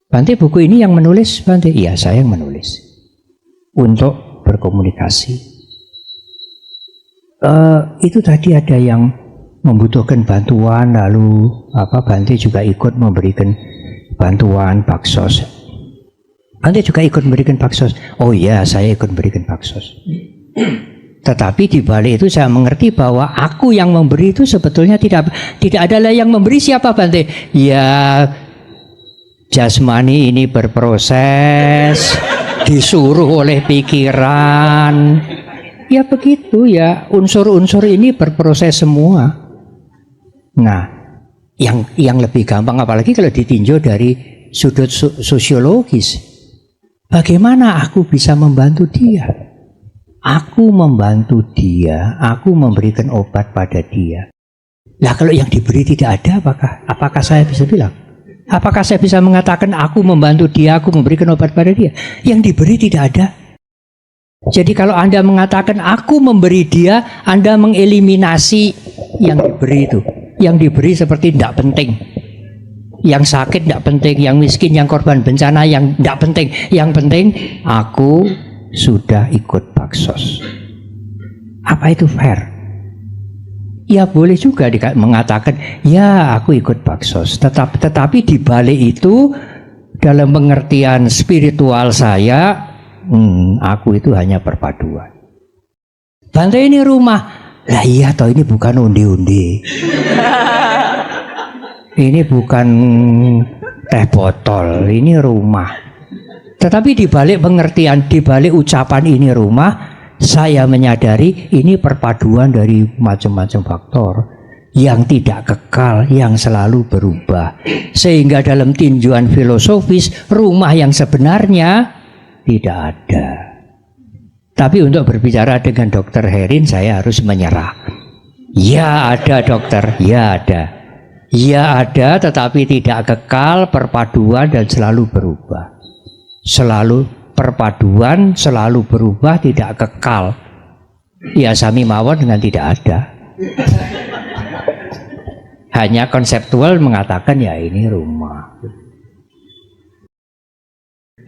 Bante, buku ini yang menulis Bante? Iya, saya yang menulis. Untuk berkomunikasi. Itu tadi ada yang membutuhkan bantuan, lalu Bante juga ikut memberikan bantuan baksos. Bante juga ikut memberikan baksos. Oh iya, saya ikut memberikan baksos. Tetapi di balik itu saya mengerti bahwa aku yang memberi itu sebetulnya tidak adalah yang memberi siapa Bante? Ya jasmani ini berproses, disuruh oleh pikiran. Ya begitu ya, unsur-unsur ini berproses semua. Nah, yang lebih gampang apalagi kalau ditinjau dari sudut sosiologis. Bagaimana aku bisa membantu dia? Aku membantu dia, aku memberikan obat pada dia. Nah kalau yang diberi tidak ada, apakah saya bisa bilang? Apakah saya bisa mengatakan aku membantu dia, aku memberikan obat pada dia? Yang diberi tidak ada. Jadi kalau Anda mengatakan aku memberi dia, Anda mengeliminasi yang diberi itu. Yang diberi seperti tidak penting. Yang sakit tidak penting, yang miskin, yang korban bencana yang tidak penting. Yang penting aku sudah ikut baksos. Apa itu fair? Ya boleh juga mengatakan ya aku ikut baksos. Tetapi di balik itu dalam pengertian spiritual saya, aku itu hanya perpaduan. Bante ini rumah. Lah iya toh ini bukan undi-undi. Ini bukan teh botol, ini rumah. Tetapi di balik pengertian, di balik ucapan ini rumah, saya menyadari ini perpaduan dari macam-macam faktor yang tidak kekal, yang selalu berubah. Sehingga dalam tinjauan filosofis, rumah yang sebenarnya tidak ada. Tapi untuk berbicara dengan dokter Herin saya harus menyerah. Ya ada dokter, ya ada. Ya ada, tetapi tidak kekal, perpaduan dan selalu berubah. Selalu perpaduan, selalu berubah, tidak kekal. Ya sami mawon dengan tidak ada. Hanya konseptual mengatakan ya ini rumah.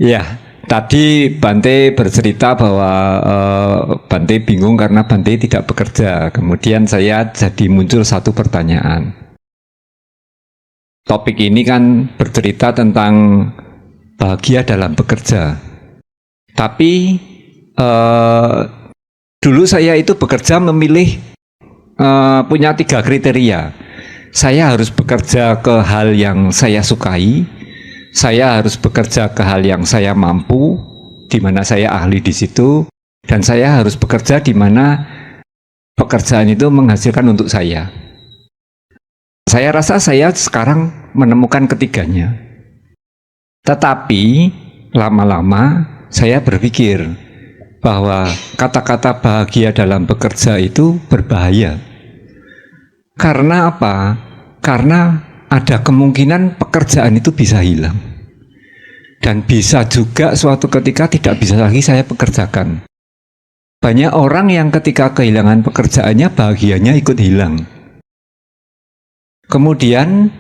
Ya, tadi Bante bercerita bahwa Bante bingung karena Bante tidak bekerja. Kemudian saya jadi muncul satu pertanyaan. Topik ini kan bercerita tentang bahagia dalam bekerja. Tapi dulu saya itu bekerja memilih punya 3 kriteria. Saya harus bekerja ke hal yang saya sukai, saya harus bekerja ke hal yang saya mampu, di mana saya ahli di situ, dan saya harus bekerja di mana pekerjaan itu menghasilkan untuk saya. Saya rasa saya sekarang menemukan ketiganya. Tetapi lama-lama saya berpikir bahwa kata-kata bahagia dalam bekerja itu berbahaya. Karena apa? Karena ada kemungkinan pekerjaan itu bisa hilang. Dan bisa juga suatu ketika tidak bisa lagi saya pekerjakan. Banyak orang yang ketika kehilangan pekerjaannya bahagianya ikut hilang. Kemudian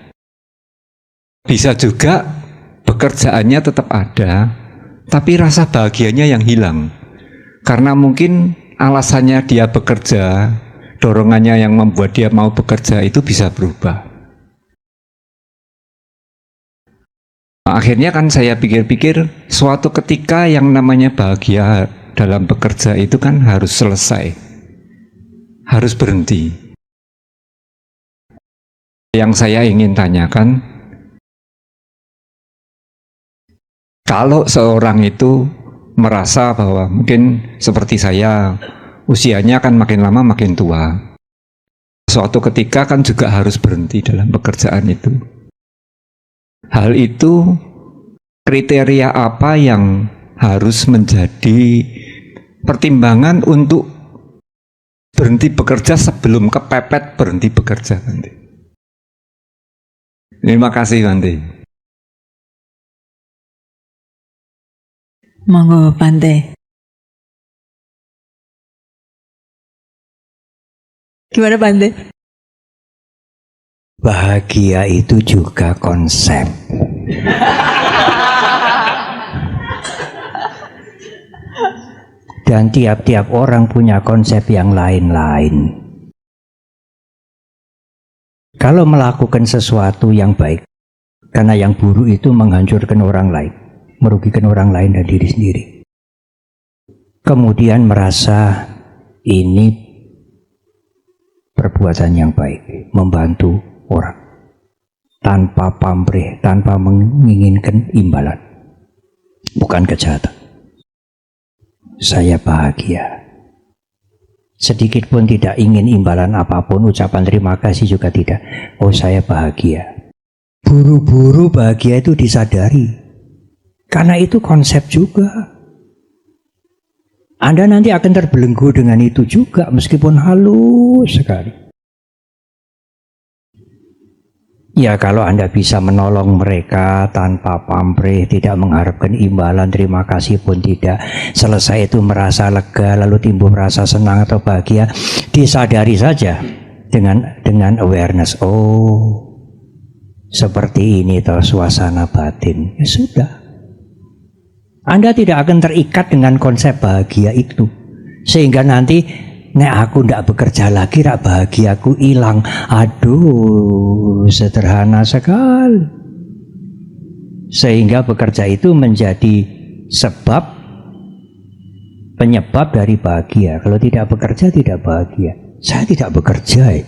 bisa juga pekerjaannya tetap ada, tapi rasa bahagianya yang hilang. Karena mungkin alasannya dia bekerja, dorongannya yang membuat dia mau bekerja itu bisa berubah. Akhirnya kan saya pikir-pikir, suatu ketika yang namanya bahagia dalam bekerja itu kan harus selesai, harus berhenti. Yang saya ingin tanyakan, kalau seorang itu merasa bahwa mungkin seperti saya, usianya kan makin lama makin tua, suatu ketika kan juga harus berhenti dalam pekerjaan itu. Hal itu kriteria apa yang harus menjadi pertimbangan untuk berhenti bekerja sebelum kepepet berhenti bekerja nanti? Terima kasih Bante. Monggo Bante. Gimana Bante? Bahagia itu juga konsep. Dan tiap-tiap orang punya konsep yang lain-lain. Kalau melakukan sesuatu yang baik, karena yang buruk itu menghancurkan orang lain, merugikan orang lain dan diri sendiri. Kemudian merasa ini perbuatan yang baik, membantu orang tanpa pamrih, tanpa menginginkan imbalan, bukan kejahatan. Saya bahagia, sedikit pun tidak ingin imbalan apapun, ucapan terima kasih juga tidak. Oh saya bahagia. Buru-buru bahagia itu disadari, karena itu konsep juga. Anda nanti akan terbelenggu dengan itu juga, meskipun halus sekali. Ya kalau Anda bisa menolong mereka tanpa pamrih, tidak mengharapkan imbalan, terima kasih pun tidak, selesai itu merasa lega, lalu timbul rasa senang atau bahagia, disadari saja dengan awareness. Oh, seperti ini toh suasana batin. Ya sudah. Anda tidak akan terikat dengan konsep bahagia itu, sehingga nanti nek aku ndak bekerja lagi, rak bahagiaku hilang. Aduh, sederhana sekali. Sehingga bekerja itu menjadi sebab, penyebab dari bahagia. Kalau tidak bekerja tidak bahagia. Saya tidak bekerja.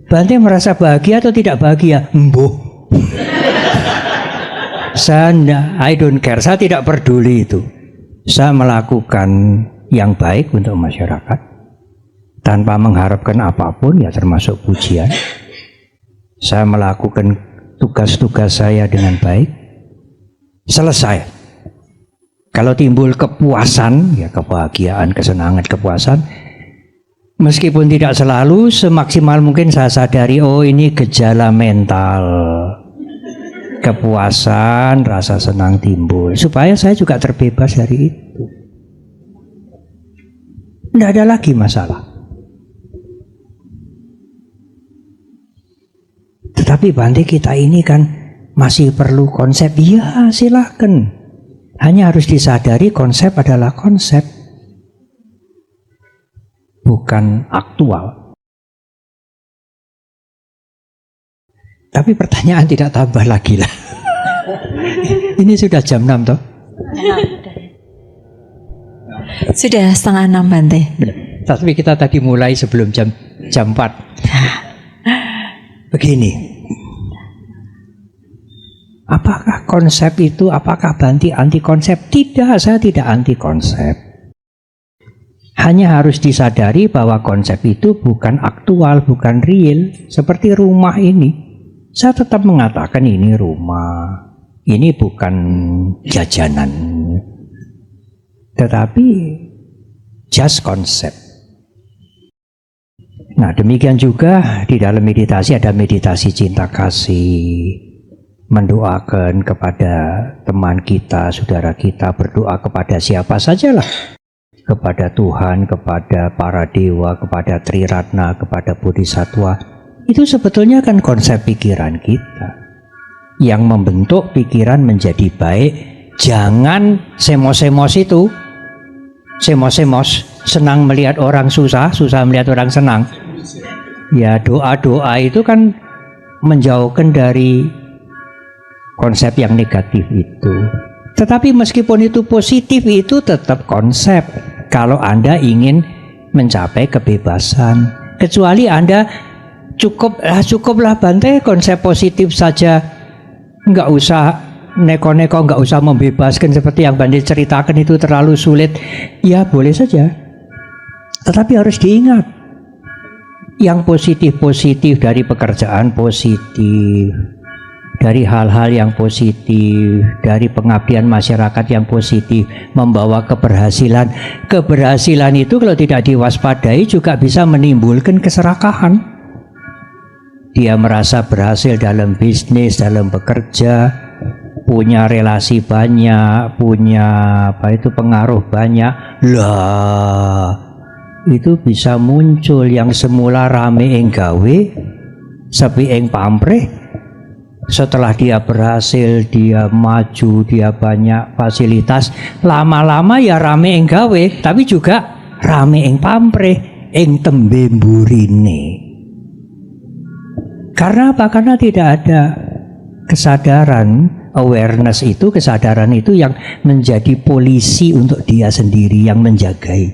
Bante merasa bahagia atau tidak bahagia? Mbuh. I don't care, saya tidak peduli itu. Saya melakukan yang baik untuk masyarakat tanpa mengharapkan apapun, ya termasuk pujian. Saya melakukan tugas-tugas saya dengan baik selesai. Kalau timbul kepuasan, ya kebahagiaan, kesenangan, kepuasan, meskipun tidak selalu, semaksimal mungkin saya sadari, oh ini gejala mental. Kepuasan, rasa senang timbul. Supaya saya juga terbebas dari itu. Tidak ada lagi masalah. Tetapi Bante, kita ini kan masih perlu konsep. Ya silahkan. Hanya harus disadari konsep adalah konsep, bukan aktual. Tapi pertanyaan tidak tambah lagi lah. Ini sudah jam 6 toh? Sudah 5:30 Bante. Tapi kita tadi mulai sebelum jam 4. Begini. Apakah konsep itu, apakah Bante anti konsep? Tidak, saya tidak anti konsep. Hanya harus disadari bahwa konsep itu bukan aktual, bukan real. Seperti rumah ini. Saya tetap mengatakan ini rumah. Ini bukan jajanan. Tetapi just konsep. Nah, demikian juga di dalam meditasi ada meditasi cinta kasih. Mendoakan kepada teman kita, saudara kita, berdoa kepada siapa sajalah, kepada Tuhan, kepada para dewa, kepada Triratna, kepada Bodhisattva. Itu sebetulnya kan konsep pikiran kita yang membentuk pikiran menjadi baik. Jangan semos-semos itu, semos-semos, senang melihat orang susah, susah melihat orang senang. Ya, doa-doa itu kan menjauhkan dari konsep yang negatif itu. Tetapi meskipun itu positif, itu tetap konsep. Kalau Anda ingin mencapai kebebasan, kecuali Anda cukuplah Bante, konsep positif saja, nggak usah neko-neko, nggak usah membebaskan seperti yang Bante ceritakan itu terlalu sulit. Ya boleh saja. Tetapi harus diingat, yang positif-positif dari pekerjaan positif, dari hal-hal yang positif, dari pengabdian masyarakat yang positif, membawa keberhasilan. Keberhasilan itu kalau tidak diwaspadai juga bisa menimbulkan keserakahan. Dia merasa berhasil dalam bisnis, dalam bekerja, punya relasi banyak, punya pengaruh banyak. Lah, itu bisa muncul yang semula rame ing gawe, sepi ing pamrih. Setelah dia berhasil, dia maju, dia banyak fasilitas, lama-lama ya rame ing gawe, tapi juga rame ing pamrih, ing tembe mburine. Karena apa? Karena tidak ada kesadaran, awareness itu, kesadaran itu yang menjadi polisi untuk dia sendiri, yang menjagai.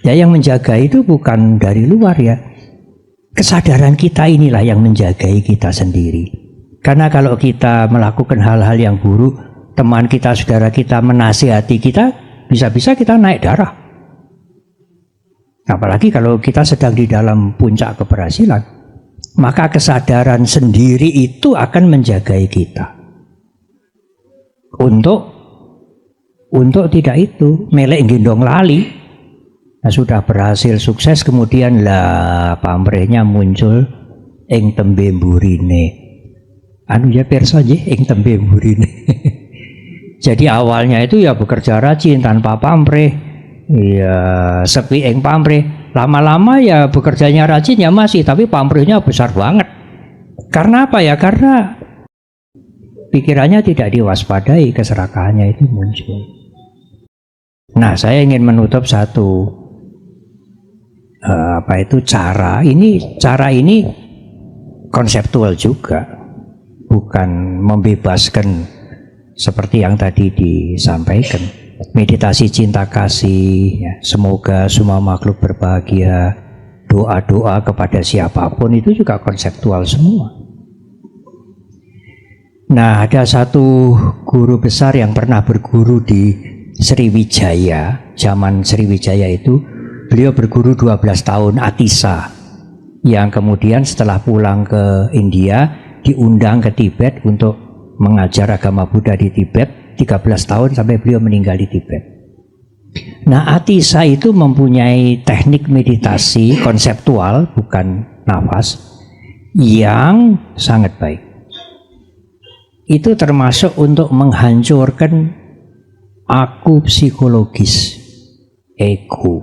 Ya, yang menjaga itu bukan dari luar ya. Kesadaran kita inilah yang menjagai kita sendiri. Karena kalau kita melakukan hal-hal yang buruk, teman kita, saudara kita menasihati kita, bisa-bisa kita naik darah. Apalagi kalau kita sedang di dalam puncak keberhasilan, maka kesadaran sendiri itu akan menjagai kita. Untuk tidak itu, melek gendong lali. Nah, sudah berhasil sukses, kemudian lah pamrihnya muncul ing tembe mburine. Ya pirsa nggih ing tembe mburine. Jadi awalnya itu ya bekerja rajin tanpa pamrih, ya sepi ing pamrih. Lama-lama ya bekerjanya rajin ya masih, tapi pamrihnya besar banget. Karena apa ya? Karena pikirannya tidak diwaspadai, keserakahannya itu muncul. Nah, saya ingin menutup satu cara ini konseptual juga. Bukan membebaskan seperti yang tadi disampaikan. Meditasi cinta kasih, ya, semoga semua makhluk berbahagia, doa-doa kepada siapapun itu juga konseptual semua. Nah, ada satu guru besar yang pernah berguru di Sriwijaya. Zaman Sriwijaya itu beliau berguru 12 tahun, Atisa, yang kemudian setelah pulang ke India diundang ke Tibet untuk mengajar agama Buddha di Tibet 13 tahun sampai beliau meninggal di Tibet. Nah, Atisa itu mempunyai teknik meditasi konseptual, bukan nafas, yang sangat baik. Itu termasuk untuk menghancurkan aku psikologis, ego.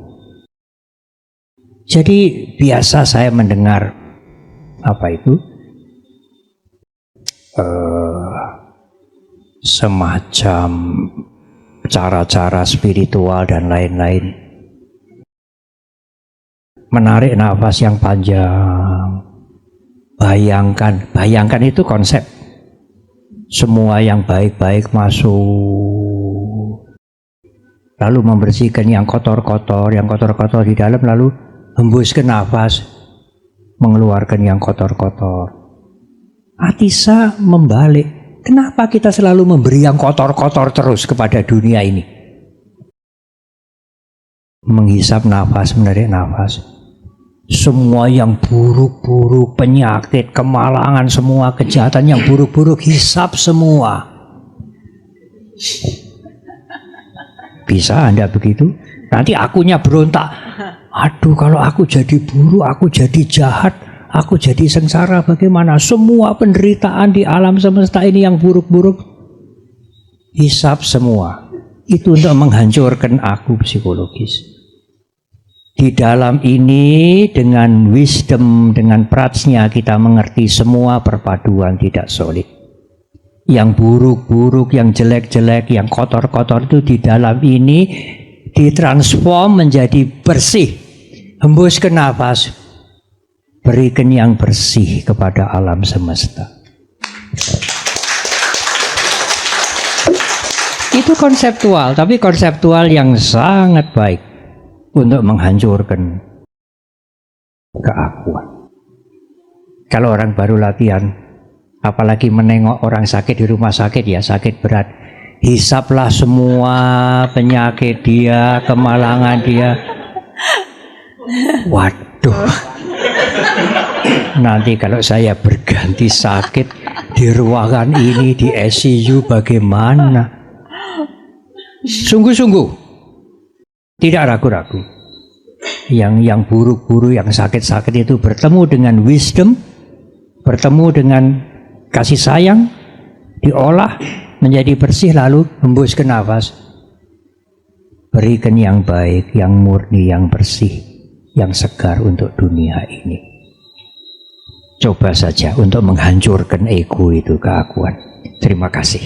Jadi biasa saya mendengar semacam cara-cara spiritual dan lain-lain. Menarik nafas yang panjang. Bayangkan itu konsep. Semua yang baik-baik masuk. Lalu membersihkan yang kotor-kotor di dalam, lalu hembuskan nafas, mengeluarkan yang kotor-kotor. Atisa membalik. Kenapa kita selalu memberi yang kotor-kotor terus kepada dunia ini? Menghisap nafas, menarik nafas. Semua yang buruk-buruk, penyakit, kemalangan, semua kejahatan yang buruk-buruk, hisap semua. Bisa Anda begitu? Nanti akunya berontak. Aduh, kalau aku jadi buruk, aku jadi jahat, aku jadi sengsara, bagaimana? Semua penderitaan di alam semesta ini yang buruk-buruk, hisap semua. Itu untuk menghancurkan aku psikologis. Di dalam ini dengan wisdom, dengan prajna kita mengerti semua perpaduan tidak solid. Yang buruk-buruk, yang jelek-jelek, yang kotor-kotor itu di dalam ini ditransform menjadi bersih. Hembuskan nafas. Berikan yang bersih kepada alam semesta. Itu konseptual, tapi konseptual yang sangat baik untuk menghancurkan keakuan. Kalau orang baru latihan, apalagi menengok orang sakit di rumah sakit, ya sakit berat, hisaplah semua penyakit dia, kemalangan dia. Waduh. Nanti kalau saya berganti sakit di ruangan ini, di ICU, bagaimana? Sungguh-sungguh, tidak ragu-ragu. Yang buruk-buruk, yang sakit-sakit itu bertemu dengan wisdom, bertemu dengan kasih sayang, diolah menjadi bersih, lalu hembuskan nafas. Berikan yang baik, yang murni, yang bersih, yang segar untuk dunia ini. Coba saja untuk menghancurkan ego itu, keakuan. Terima kasih.